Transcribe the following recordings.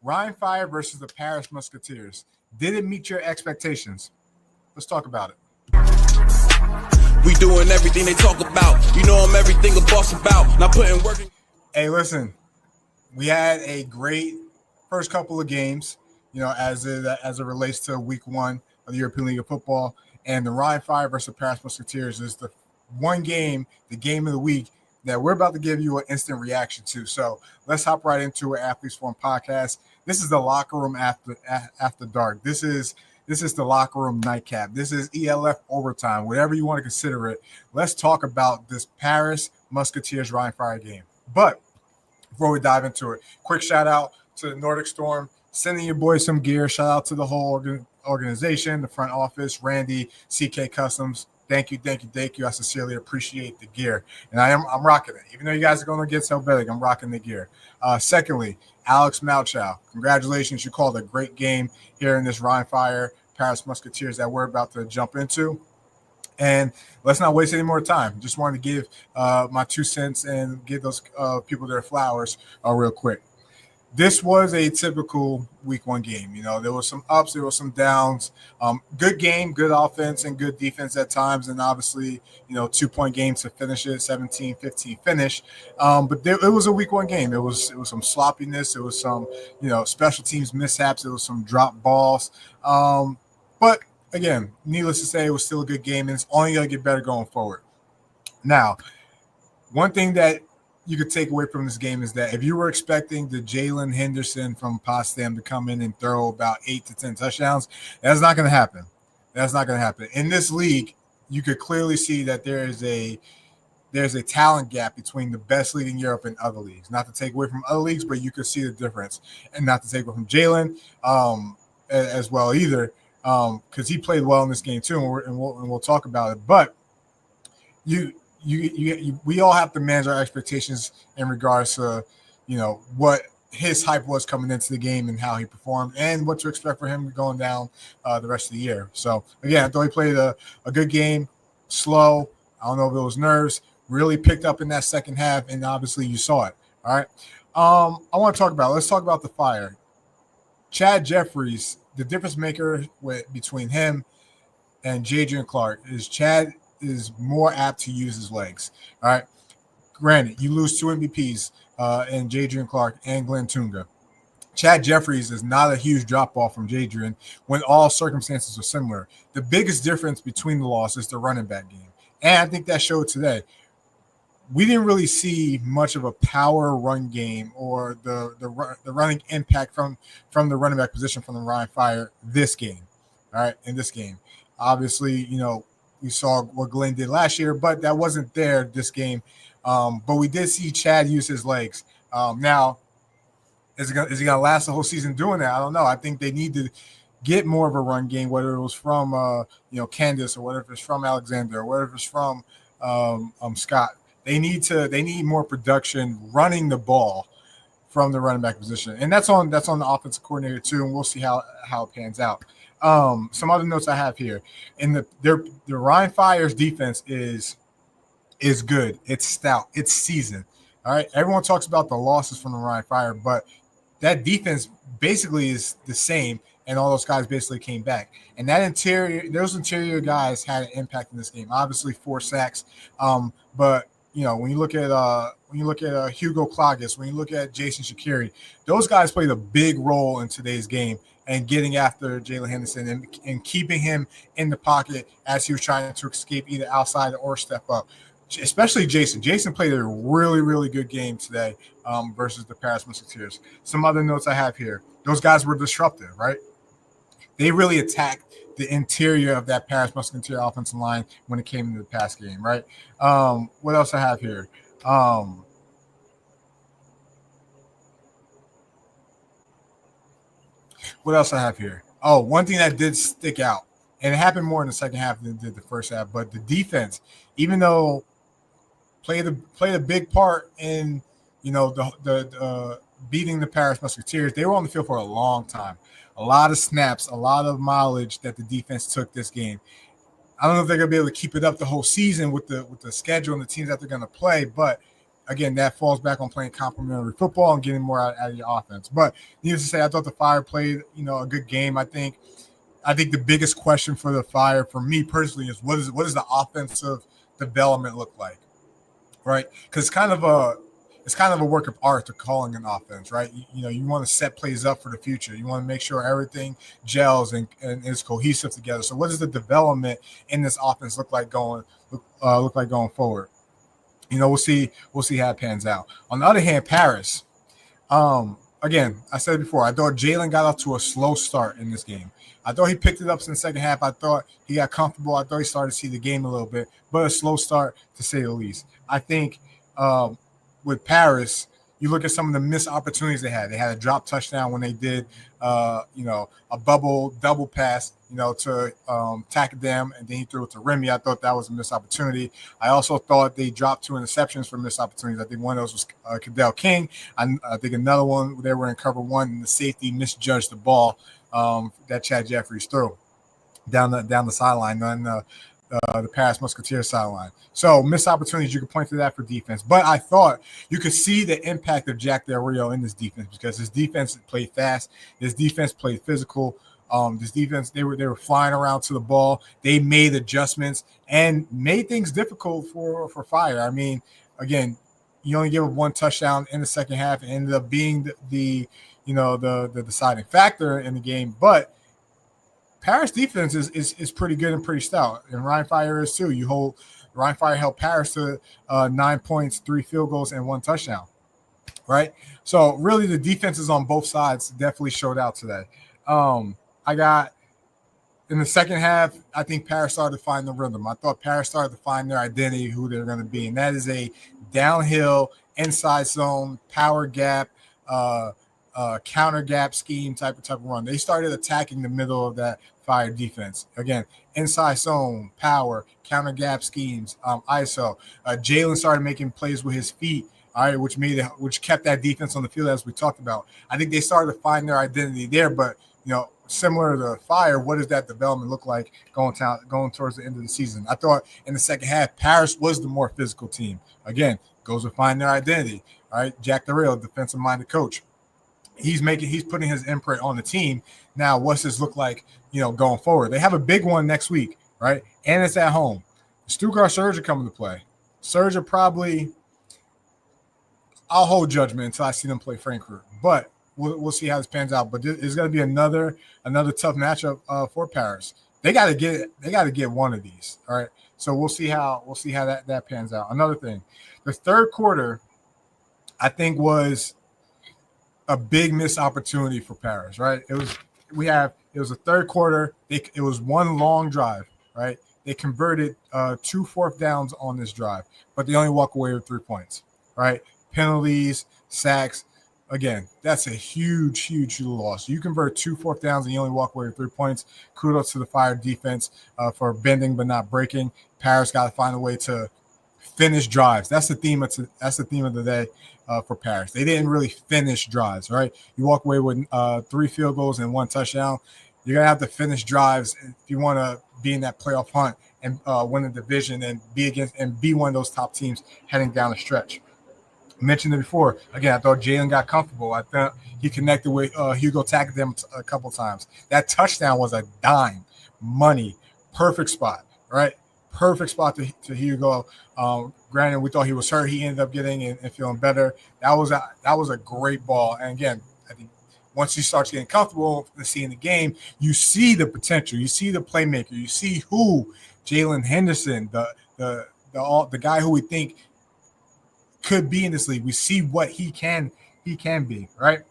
Rhein Fire versus the Paris Musketeers. Did it meet your expectations? Let's talk about it. We doing everything they talk about. You know I'm everything a boss about. Not putting work in. Hey, listen, we had a great first couple of games, as it relates to week one of the European League of Football. And the Rhein Fire versus Paris Musketeers is the one game, the game of the week, that we're about to give you an instant reaction to. So let's hop right into it. Athletes Forum Podcast. This is the locker room after dark. This is the locker room nightcap. This is ELF overtime, whatever you want to consider it. Let's talk about this Paris Musketeers Rhein Fire game. But before we dive into it, quick shout out to the Nordic Storm, sending your boys some gear. Shout out to the whole organization, the front office, Randy, CK Customs. Thank you. I sincerely appreciate the gear. And I'm rocking it. Even though you guys are going to get so big, I'm rocking the gear. Secondly, Alex Malchow, congratulations. You called a great game here in this Rhein Fire Paris Musketeers that we're about to jump into. And let's not waste any more time. Just wanted to give my 2 cents and give those people their flowers real quick. This was a typical week one game. There was some ups, there was some downs. Good game, good offense, and good defense at times. And obviously, 2-point games to finish it, 17-15 finish. But it was a week one game. It was some sloppiness. It was some, special teams mishaps. It was some drop balls. But again, needless to say, it was still a good game, and it's only going to get better going forward. Now, one thing that you could take away from this game is that if you were expecting the Jalen Henderson from Potsdam to come in and throw about 8 to 10 touchdowns, that's not going to happen. In this league, you could clearly see that there's a talent gap between the best league in Europe and other leagues. Not to take away from other leagues, but you could see the difference. And not to take away from Jalen as well either, because he played well in this game too, and we'll talk about it. But we all have to manage our expectations in regards to, what his hype was coming into the game and how he performed and what to expect for him going down the rest of the year. So, again, I thought he played a good game, slow. I don't know if it was nerves, really picked up in that second half, and obviously you saw it. All right. Let's talk about the Fire. Chad Jeffries, the difference maker between him and Jadrian Clark is Chad is more apt to use his legs. All right. Granted, you lose 2 MVPs in Jadrian Clark and Glenn Tunga. Chad Jeffries is not a huge drop-off from Jadrian when all circumstances are similar. The biggest difference between the loss is the running back game. And I think that showed today. We didn't really see much of a power run game or the running impact from the running back position from the Rhein Fire this game. All right, in this game. Obviously, we saw what Glenn did last year, but that wasn't there this game. But we did see Chad use his legs. Now, is he gonna last the whole season doing that? I don't know. I think they need to get more of a run game, whether it was from Candace or whatever it's from Alexander or whatever it's from Scott. They need more production running the ball from the running back position, and that's on the offensive coordinator too. And we'll see how it pans out. Some other notes I have here, and the Rhein Fire's defense is good. It's stout. It's seasoned. All right. Everyone talks about the losses from the Rhein Fire, but that defense basically is the same, and all those guys basically came back. And those interior guys had an impact in this game. Obviously, 4 sacks. But when you look at Hugo Klages, when you look at Jason Shaqiri, those guys played a big role in today's game and getting after Jalen Henderson and keeping him in the pocket as he was trying to escape either outside or step up. Especially Jason. Jason played a really, really good game today versus the Paris Musketeers. Some other notes I have here. Those guys were disruptive, right? They really attacked the interior of that Paris Musketeer offensive line when it came into the pass game, right? What else I have here? What else I have here? Oh, one thing that did stick out, and it happened more in the second half than it did the first half, but the defense, even though played a big part in the beating the Paris Musketeers, they were on the field for a long time. A lot of snaps, a lot of mileage that the defense took this game. I don't know if they're going to be able to keep it up the whole season with the schedule and the teams that they're going to play, but again, that falls back on playing complementary football and getting more out of your offense. But needless to say, I thought the Fire played, a good game. I think the biggest question for the Fire, for me personally, is what does the offensive development look like, right? Because it's kind of a work of art to calling an offense, right? You want to set plays up for the future. You want to make sure everything gels and is cohesive together. So, what does the development in this offense look like going forward? We'll see how it pans out. On the other hand, Paris. Again, I said it before, I thought Jalen got off to a slow start in this game. I thought he picked it up in the second half. I thought he got comfortable. I thought he started to see the game a little bit, but a slow start to say the least. I think with Paris, you look at some of the missed opportunities they had. They had a drop touchdown when they did, a bubble double pass, to Takadam, and then he threw it to Remy. I thought that was a missed opportunity. I also thought they dropped 2 interceptions for missed opportunities. I think one of those was Cadell King. I think another one, they were in cover 1, and the safety misjudged the ball that Chad Jeffries threw down the sideline on the Paris Musketeers sideline. So missed opportunities, you could point to that for defense. But I thought you could see the impact of Jack Del Rio in this defense, because this defense played fast. This defense played physical. This defense, they were flying around to the ball. They made adjustments and made things difficult for Fire. I mean, again, you only give up 1 touchdown in the second half. It ended up being the deciding factor in the game. But Paris defense is pretty good and pretty stout, and Rhein Fire is too. Rhein Fire held Paris to 9 points, 3 field goals, and 1 touchdown. Right. So really, the defenses on both sides definitely showed out today. I got in the second half, I think Paris started to find the rhythm. I thought Paris started to find their identity, who they're going to be, and that is a downhill, inside zone, power gap, counter gap scheme type of run. They started attacking the middle of that Fire defense. Again, inside zone, power, counter gap schemes, ISO. Jalen started making plays with his feet, all right, which kept that defense on the field, as we talked about. I think they started to find their identity there, but similar to Fire, what does that development look like going towards the end of the season? I thought in the second half, Paris was the more physical team. Again, goes to find their identity. All right, Jack Del Rio, defensive-minded coach. He's putting his imprint on the team. Now, what's this look like, going forward? They have a big one next week, right? And it's at home. Stuttgart Surge are coming to play. Surge are probably, I'll hold judgment until I see them play Frankfurt, but we'll see how this pans out. But it's going to be another tough matchup for Paris. They got to get one of these. All right. So we'll see how that pans out. Another thing, the third quarter, I think, was a big missed opportunity for Paris. Right. It was a third quarter. It was one long drive. Right. They converted 2 fourth downs on this drive, but they only walk away with 3 points. Right. Penalties, sacks. Again, that's a huge loss. You convert 2 fourth downs and you only walk away with 3 points. Kudos to the Fire defense for bending but not breaking. Paris got to find a way to finish drives. That's the theme of the day for Paris. They didn't really finish drives, right? You walk away with 3 field goals and 1 touchdown. You're gonna have to finish drives if you want to be in that playoff hunt and win the division and be one of those top teams heading down the stretch. Mentioned it before. Again, I thought Jalen got comfortable. I thought he connected with Hugo Takadam a couple times. That touchdown was a dime, money, perfect spot, right? Perfect spot to Hugo. Granted, we thought he was hurt. He ended up getting and feeling better. That was a great ball. And again, I think once he starts getting comfortable and seeing the game, you see the potential. You see the playmaker. You see who Jalen Henderson, the guy who we think could be in this league. We see what he can be, right?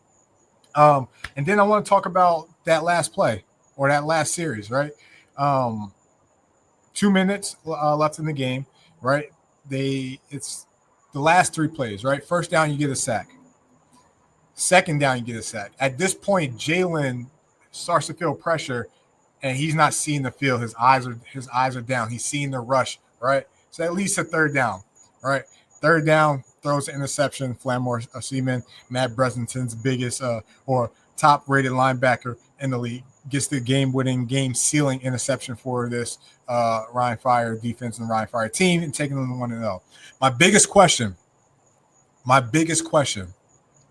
And then I want to talk about that last play or that last series, right? 2 minutes left in the game, right? It's the last 3 plays, right? First down, you get a sack. Second down, you get a sack. At this point, Jalen starts to feel pressure, and he's not seeing the field. His eyes are down. He's seeing the rush, right? So at least a third down, right? Third down, throws an interception. Flamore Seaman, Matt Bresington's biggest or top-rated linebacker in the league, gets the game-winning, game-sealing interception for this Rhein Fire defense and Rhein Fire team and taking them to 1-0. My biggest question My biggest question,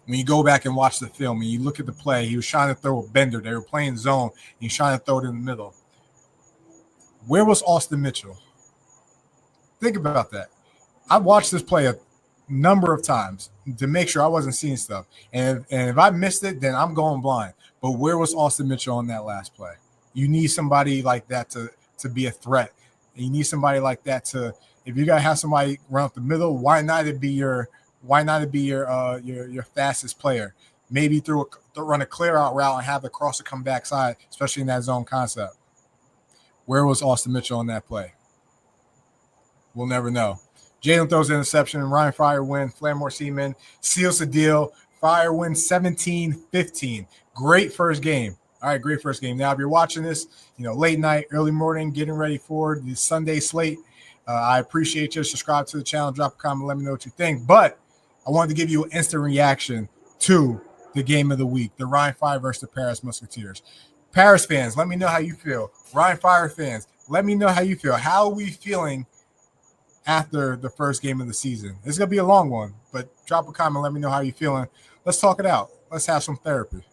when you go back and watch the film and you look at the play, he was trying to throw a bender. They were playing zone. He was trying to throw it in the middle. Where was Austin Mitchell? Think about that. I watched this play a number of times to make sure I wasn't seeing stuff. And if I missed it, then I'm going blind. But where was Austin Mitchell on that last play? You need somebody like that to be a threat. And you need somebody like that to, if you gotta have somebody run up the middle, why not it be your fastest player? Maybe run a clear out route and have the crosser come backside, especially in that zone concept. Where was Austin Mitchell on that play? We'll never know. Jalen throws an interception. Rhein Fire win. Flamore Seaman seals the deal. Fire wins 17-15. Great first game. All right, great first game. Now, if you're watching this, late night, early morning, getting ready for the Sunday slate, I appreciate you. Subscribe to the channel. Drop a comment. Let me know what you think. But I wanted to give you an instant reaction to the game of the week, the Rhein Fire versus the Paris Musketeers. Paris fans, let me know how you feel. Rhein Fire fans, let me know how you feel. How are we feeling after the first game of the season? It's going to be a long one, but drop a comment. Let me know how you're feeling. Let's talk it out. Let's have some therapy.